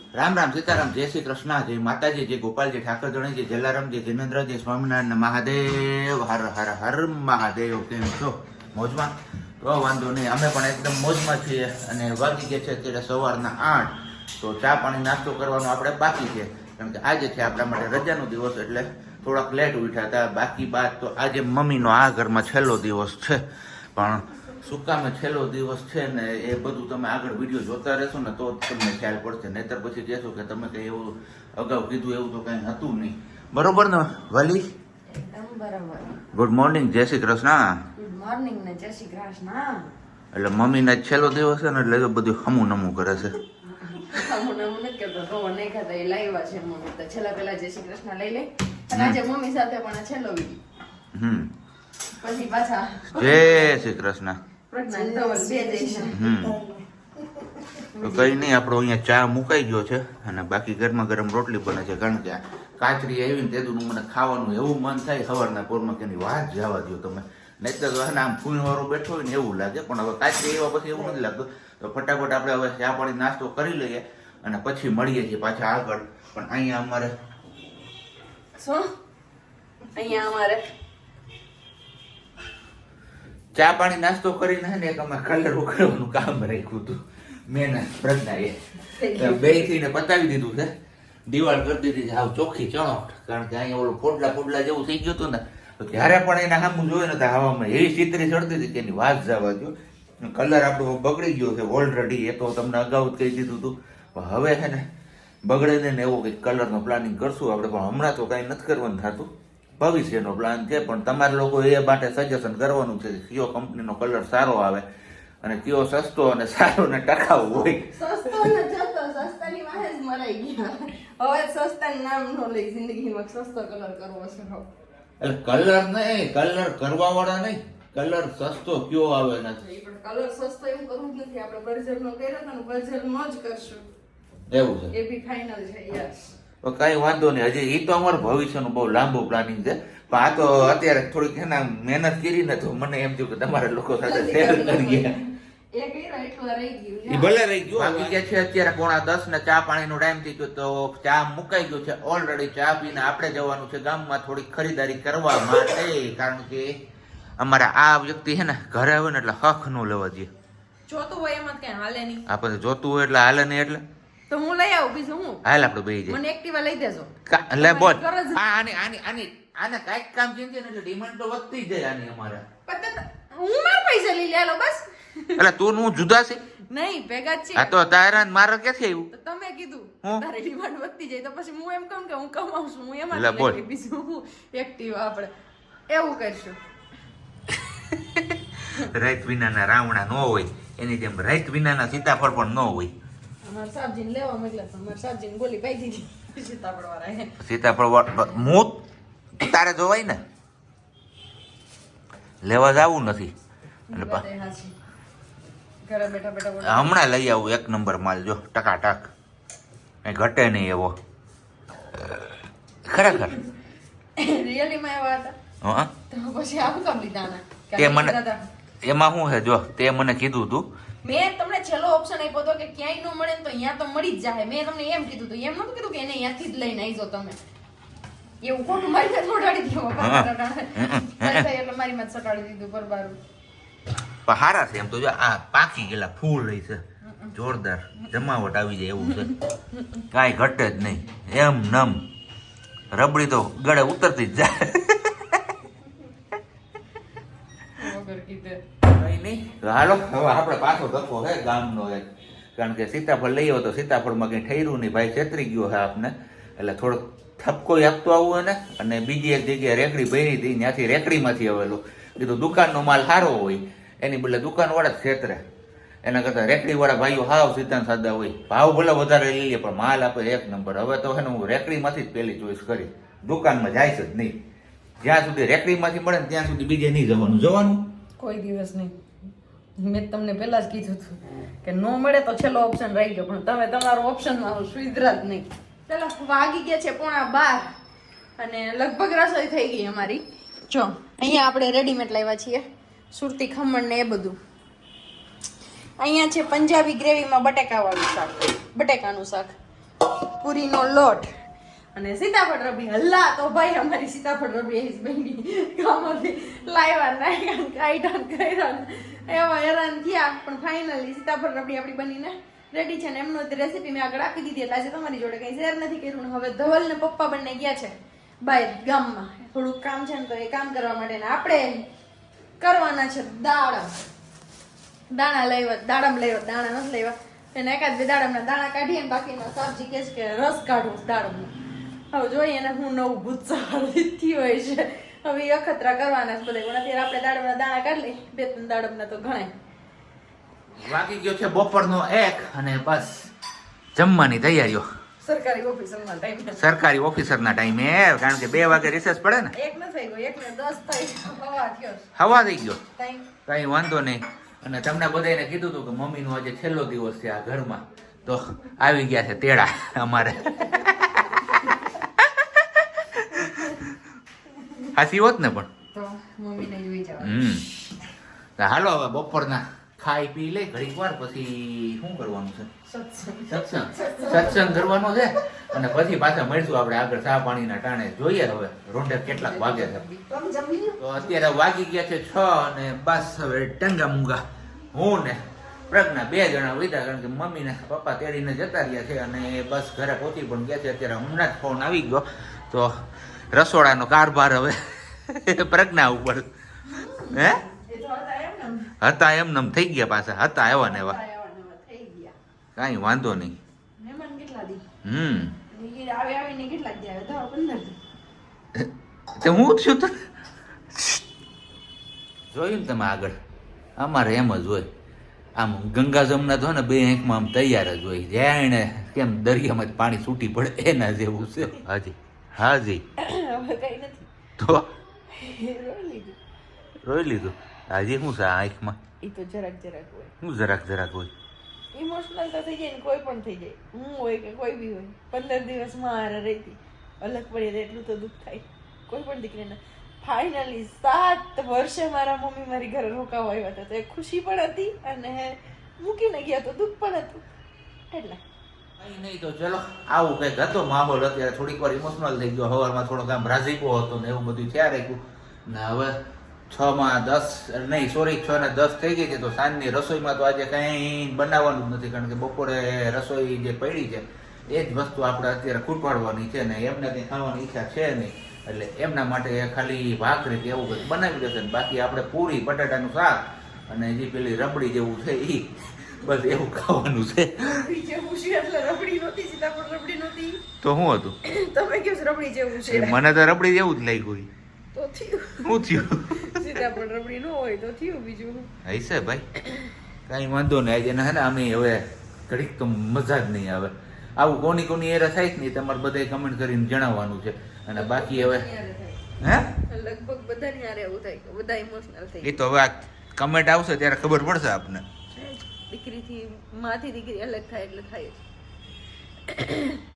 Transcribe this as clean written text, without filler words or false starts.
રામ રામ સીતારામ, જય શ્રી કૃષ્ણ, જય માતાજી, જય ગોપાલજી, ઠાકર ધણીજી, જલારામજી, જિનેન્દ્રજી, સ્વામિનારાયણ મહાદેવ, હર હર હર મહાદેવ. કેમ છો? મોજમાં? તો વાંધો નહીં, અમે પણ એકદમ મોજમાં છીએ. અને વાગી ગયા છે અત્યારે સવારના 8. તો ચા પાણી નાસ્તો કરવાનો આપણે બાકી છે, કારણ કે આજે છે આપણા માટે રજાનો દિવસ, એટલે થોડાક લેટ ઉઠ્યા હતા. બાકી બાદ તો આજે મમ્મીનો આ ઘરમાં છેલ્લો દિવસ છે, પણ શું કામે છેલ્લો દિવસ છે ને એ બધું તમે આગળ વિડીયો જોતા રહેશો ને તો તમને ખ્યાલ પડશે. નહીતર પછી કહેશો કે તમે કંઈ એવું અગાઉ કીધું એવું તો કંઈ હતું નહીં. બરોબર ને વાલી? એકદમ બરાબર. ગુડ મોર્નિંગ, જય શ્રી કૃષ્ણ. ગુડ મોર્નિંગ ને જય શ્રી કૃષ્ણ. એટલે મમ્મીના જ છેલ્લો દિવસ છે ને, એટલે તો બધું હમું નમું કરે છે. મને નથી કરતો રોવા નહીં ખાતા એ લાવ્યા છે મમ્મી તો છેલ્લા પેલા જય શ્રી કૃષ્ણ લઈ લે. અને આજે મમ્મી સાથે પણ છેલ્લો વિડીયો પછી પાછા જય શ્રી કૃષ્ણ. પ્રજ્ઞા ધવલ બે જઈશું. તો કઈ નહીં, આપણો અહીંયા ચા મુકાઈ ગયો છે અને બાકી ગરમા ગરમ રોટલી બને છે. કારણ કે કાચરી આવી ને તેનું મને ખાવાનું એવું મન થાય સવારના પોરમાં કે એની વાત જવા દો તમે. નહીં તો આમ ફૂલવાળો બેઠો હોય ને એવું લાગે, પણ હવે કાચરી એવા પછી એવું નથી લાગતું. તો ફટાફટ આપણે હવે ચા પાણી નાસ્તો કરી લઈએ અને પછી મળીએ છીએ પાછા આગળ. પણ અહીંયા અમારે શું અહીંયા અમારે ચા પાણી નાસ્તો કરીને ને એક અમે કલર ઉકળવાનું કામ રાખ્યું હતું મેં પ્રજ્ઞાએ. બે થઈને પતાવી દીધું છે, દિવાળ કરી દીધી છે હાવ ચોખ્ખી ચણોટ. કારણ કે અહીંયા ઓલું પોડલા જેવું થઈ ગયું હતું ને, તો ત્યારે પણ એને સામું જોયું ને હવામાં એવી ચિત્રી ચડતી હતી કે એની વાત જવા દો. કલર આપણો બગડી ગયો છે ઓલરેડી, એ તો તમને અગાઉ જ કહી દીધું હતું. પણ હવે છે ને બગડે ને એવો કંઈક કલરનો પ્લાનિંગ કરશું આપણે, પણ હમણાં તો કાંઈ નથી કરવાનું થતું. ભવિષ્યનો પ્લાન છે, પણ તમારે લોકો એ માટે સજેશન કરવાનું છે કે કયો કંપનીનો કલર સારો આવે અને કયો સસ્તો અને સારો ને ટકાઉ હોય. સસ્તો ને જતો સસ્તાની વાહે જ મરાઈ ગયા. હવે સસ્તાનું નામ નો લઈ જિંદગીમાં સસ્તો કલર કરવો છે. એટલે કલર નહીં, કલર કરવા વાળા નહીં, કલર સસ્તો કયો આવે નથી. પણ કલર સસ્તો એવું કરવું જ નથી. આપણે બર્જર નો કર્યો તો બર્જર નો જ કરશું, એવું છે. એ બી ફાઇનલ છે. યસ, તો કઈ વાંધો નહીં, હજી એ તો અમારું ભવિષ્યનું બહુ લાંબુ પ્લાનિંગ છે. પણ આ તો અત્યારે થોડીક એના મહેનત કરીને તો મને એમ થયું કે તમારા લોકો સાથે શેર કરીએ. એ કર્યો એટલું રહી ગયું. એ ભલે રહી ગયું. બાકી કે છે અત્યારે 9:45 ને ચા પાણીનો ટાઈમ થઈ ગયો, તો ચા મુકાઈ ગયો છે ઓલરેડી. ચા પીને આપણે જવાનું છે ગામમાં થોડીક ખરીદારી કરવા માટે, કારણ કે અમારા આ વ્યક્તિ છે ને ઘરે આવે ને એટલે હક નો લેવા દે. જોતું હોય એમાં કઈ હાલે નહીં. આપણે જોતું હોય એટલે હાલે નહીં. એટલે તો હું લઈ આવું, બીજું હું હાલ આપણે બે જઈએ. મને એક્ટિવા લઈ દેજો. એટલે બોલ આને કાંઈક કામ છે ને એટલે ડિમાન્ડ તો વધતી જાય આની અમારે. હું મારા પૈસા લઈ લે બસ. એટલે તું હું જુદા છે નહીં, ભેગા જ છે. આ તો તારા ને મારા ક્યાંથી આવ્યું? તો તમે કીધું હું? તારી ડિમાન્ડ વધતી જાય તો પછી હું એમ કહું કે હું કમાઉં છું, હું એમાં એટલે બોલ. લઈ લઈશ. બીજું હું એક્ટિવા આપણે એવું કરશું. રાત વિનાના રાવણા ન હોય, એની જેમ રાત વિનાના સીતાફળ પણ ન હોય. અમારા સાબજીને લેવા મોકલ્યા તો અમારા સાબજીને ગોલી પાઈ દીધી સીતાફળ વાળા. સીતાફળ મૂત તારે જોવાય ને, લેવા જવું નથી. એટલે ઘરે બેઠા બેઠા હમણાં લઈ આવું એક નંબર માલ, જો ટકાટક, કઈ ઘટે નહીં એવો. ખરેખર રિયલી માં એવા હતા. હા, તો પછી આવું કામ લીધા આના? તે મને એમાં શું છે, જો તે મને કીધું તું. મેં તમને છેલ્લો ઓપ્શન આપ્યો હતો કે ક્યાંય ન મળે ને તો અહીંયા તો મળી જ જાય. મેં તમને એમ કીધું હતું, એમ નતું કીધું કે એને અહીંયાથી જ લઈને આવીજો તમે. એવું ખોટું મારી સાથે મોઢાડી દીધું એટલે મારી માં સટાડી દીધું બરબારું. પણ હારા છે એમ તો, જો આ પાકી ગયેલા ફૂલ રહી છે, જોરદાર જમાવટ આવી જાય એવું છે, કાંઈ ઘટે જ નહીં. એમ નમ રબડી તો ગળે ઉતરતી જ જાય. કઈ નહીં, હાલો હવે આપણે પાછો ધક્કો હે ગામનો એક. કારણ કે સીતાફળ લઈ આવ્યો તો સીતાફળમાં કંઈ ઠર્યું નહીં, ભાઈ છેતરી ગયો છે આપને. એટલે થોડોક થપકો આપતો આવવું હોય ને. અને બીજી એક જગ્યાએ રેકડી ભરી હતી, ત્યાંથી રેકડીમાંથી આવેલું. કીધું દુકાનનો માલ સારો હોય એની બદલે દુકાનવાળા જ છેતરે, એના કરતાં રેકડીવાળા ભાઈઓ હાવ સીધા સાદા હોય. ભાવ ભલે વધારે લઈ લે પણ માલ આપે એક નંબર. હવે તો છે ને હું રેકડીમાંથી જ પહેલી ચોઈસ કરી, દુકાનમાં જાય છે જ નહીં. જ્યાં સુધી રેકડીમાંથી મળે ને ત્યાં સુધી બીજે નહીં જવાનું. કોઈ દિવસ નહીં. મેં તમને પહેલા જ કીધું હતું કે નો મળે તો છેલ્લો ઓપ્શન રહી ગયો, પણ તમે તમારો ઓપ્શનમાં સુધરા જ નહીં. ચાલો, વાગી ગયા છે 11:30 અને લગભગ રસોઈ થઈ ગઈ અમારી. જો અહીંયા આપણે રેડીમેડ લાવ્યા છીએ સુરતી ખમણ ને એ બધું. અહીંયા છે પંજાબી ગ્રેવીમાં બટેકાવાળું શાક, બટેકાનું શાક. પૂરીનો લોટ અને સીતાફળ રબડી. હલ્લા તો ભાઈ અમારી સીતાફળ રબડી એવી બની ગામમાંથી લાવ્યા નાખ્યા કાઢ્યા કર્યા એવા હેરાન થયા, પણ ફાઇનલી સીતાફળ રબડી આપણી બનીને રેડી છે. ને એમનો રેસીપી મેં આગળ આપી દીધી એટલે આજે તમારી જોડે કંઈ શેર નથી કર્યું. ને હવે ધવલ ને પપ્પા બંને ગયા છે બહાર ગામમાં, થોડુંક કામ છે ને તો એ કામ કરવા માટે. ને આપણે કરવાના છે દાણા લેવા, દાડમ લેવા, દાણા નથી લેવા. એને એકાદ બે દાડમના દાણા કાઢીએ ને બાકીના સાબજી કહે છે કે રસ કાઢો દાડમનો. હવે જોઈએ ને હું નવું ભૂત સવારથી હોય છે, હવે એ અખતરા કરવાના છે બધા. પણ અત્યારે આપણે દાડમના દાણા કાઢી લઈએ, 2-3 દાડમના તો ઘણાય. વાગી ગયો છે બપોરનો 1 અને બસ જમવાની તૈયારીઓ. સરકારી ઓફિસરના ટાઈમે, સરકારી ઓફિસરના ટાઈમે, કારણ કે 2 વાગે રિસેસ પડે ને. 1 ન થઈ ગયો, 1 ને 10 થઈ હવા થયો હવા થઈ ગયો, ટાઈમ. કઈ વાંધો નહીં. અને તમને બધાને કીધું હતું કે મમ્મીનો આજે છેલ્લો દિવસ છે આ ઘરમાં, તો આવી ગયા છે તેડા અમારે. હાસી હોત ને પણ તો મમ્મીને જોઈ જવા. હાલો હવે બપોરના ખાઈ પી લઈ ઘડીક વાર, પછી શું કરવાનું છે? સત્સંગ કરવાનો છે. અને પછી પાછા મળીશું આપણે આગળ ચા પાણીના ટાણે. જોઈએ હવે રોંઢે કેટલાક વાગે છે. તો અત્યારે વાગી ગયા છે 6 અને બસ હવે ટંગા મુંગા હું ને પ્રજ્ઞા 2 જણા વિધા, કારણ કે મમ્મી ને પપ્પા તેડીને જતા રહ્યા છે અને બસ ઘરે પહોંચી પણ ગયા છે. અત્યારે હમણાં જ ફોન આવી ગયો, તો રસોડાનો કારભાર હવે પ્રજ્ઞા ઉપર. હે હતા એમને થઈ ગયા, પાછા હતા એવા ને એવા. કઈ વાંધો નહીં. હું છું તો જોયું ને તમે આગળ, અમારે એમ જ હોય. આમ ગંગા જમના તો ને 2 આંખમાં આમ તૈયાર જ હોય, જાણે કેમ દરિયામાં પાણી છૂટી પડે એના જેવું છે. હાજી હાજી તો રોઈ લીધું. હાજી શું છે આંખમાં? ઈ તો જરાક જરાક હોય. શું જરાક જરાક હોય? ઇમોશનલ તો થઈ જાય ને, કોઈ પણ થઈ જાય. હું હોય કે કોઈ બી હોય, 15 દિવસ મારે રહેતી અલગ પડી જાય એટલું તો દુઃખ થાય કોઈ પણ દીકરીને. ફાઇનલી 7 વર્ષે મારા મમ્મી મારી ઘરે રોકાવા આવ્યા હતા, તો એ ખુશી પણ હતી અને મૂકીને ગયા તો દુઃખ પણ હતું. એટલે કઈ નહીં, તો ચલો આવું કંઈક હતો માહોલ. અત્યારે થોડીક વાર ઇમોશનલ થઈ ગયો, હવારમાં થોડોક આમ રાજીપો હતો ને એવું બધું થયા રાખ્યું. ને હવે 6 માં 10 નહીં, સોરી 6 ને 10 થઈ ગઈ છે. તો સાંજની રસોઈમાં તો આજે કંઈ બનાવવાનું જ નથી, કારણ કે બપોરે રસોઈ જે પડી છે એ જ વસ્તુ આપણે અત્યારે ખૂટવાડવાની છે ને એમને કંઈ ખાવાની ઈચ્છા છે નહીં, એટલે એમના માટે ખાલી ભાખરી કે એવું કંઈક બનાવી દેશે. બાકી આપણે પૂરી બટાટાનું શાક અને જે પેલી રબડી જેવું છે એ બસ એવું ખાવાનું છે. તો શું હતું? તમે કહો રબડી જેવું છે, મને તો રબડી જેવું જ લાગ્યું. તો થયું શું થયું? સીતાફળ રબડી ન હોય તો થયું બીજું હશે ભાઈ, કઈ વાંધો નહીં. આજે હે ને અમે હવે ઘડીક તો મજા જ નહીં આવે. આવું કોની કોની એરા થાય જ નહીં, તમારે બધા કમેન્ટ કરીને જણાવવાનું છે. અને બાકી હવે હે લગભગ બધાની યારે એવું થાય કે બધા ઇમોશનલ થઈ. એ તો હવે આ કમેન્ટ આવશે ત્યારે ખબર પડશે આપને. દીકરીથી માથી દીકરી અલગ થાય એટલે થાય જ.